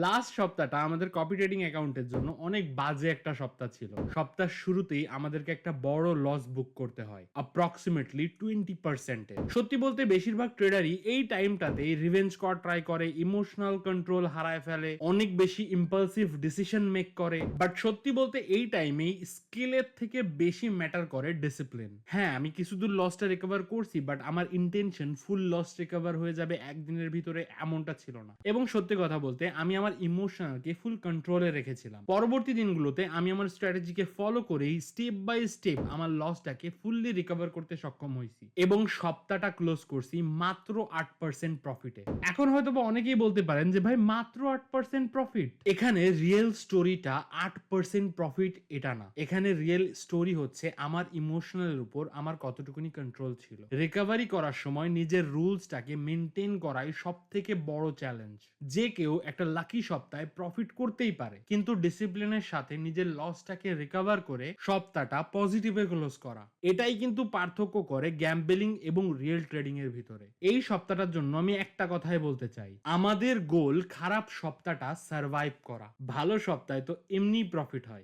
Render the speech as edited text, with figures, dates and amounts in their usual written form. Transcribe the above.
Last সপ্তাহটা আমাদের copy trading অ্যাকাউন্টের জন্য অনেক বাজে একটা সপ্তাহ ছিল। সপ্তাহ শুরুতেই আমাদেরকে একটা বড় লস বুক করতে হয়, অ্যাপ্রক্সিমেটলি 20%। সত্যি বলতে বেশিরভাগ ট্রেডারই এই টাইমটাতে রিভেঞ্জ করা ট্রাই করে, ইমোশনাল কন্ট্রোল হারায় ফেলে, অনেক বেশি ইম্পালসিভ ডিসিশন মেক করে। বাট সত্যি বলতে এই টাইমেই স্কিলের থেকে বেশি ম্যাটার করে ডিসিপ্লিন। হ্যাঁ, আমি কিছু দূর লসটা রিকভার করছি, বাট আমার ইন্টেনশন ফুল লস রিকভার হয়ে যাবে একদিনের ভিতরে এমনটা ছিল না। এবং সত্যি কথা বলতে আমি আমার ইমোশনালকে ফুল কন্ট্রোলে রেখেছিলাম। পরবর্তী দিনগুলোতে আমি আমার স্ট্র্যাটেজিকে ফলো করেই স্টেপ বাই স্টেপ আমার লসটাকে ফুললি রিকভার করতে সক্ষম হয়েছি এবং সপ্তাহটা ক্লোজ করছি মাত্র 8% প্রফিটে। এখন হয়তো বা অনেকেই বলতে পারেন যে ভাই মাত্র 8% প্রফিট। এখানে রিয়েল স্টোরিটা 8% প্রফিট এটা না, এখানে রিয়েল স্টোরি হচ্ছে আমার ইমোশনালের উপর আমার কতটুকুনি কন্ট্রোল ছিল। রিকভারি করার সময় নিজের রুলসটাকে মেনটেন করাই সব থেকে বড় চ্যালেঞ্জ। যে কেউ একটা লাকি সপ্তাহে প্রফিট করতেই পারে, কিন্তু ডিসিপ্লিনের সাথে নিজের লসটাকে রিকভার করে সপ্তাহটা পজিটিভে ক্লোজ করা, এটাই কিন্তু পার্থক্য করে গ্যাম্বলিং এবং রিয়েল ট্রেডিং এর ভিতরে। এই সপ্তাহটার জন্য আমি একটা কথাই বলতে চাই, আমাদের গোল খারাপ সপ্তাহটা সার্ভাইভ করা, ভালো সপ্তাহে তো এমনি প্রফিট হয়।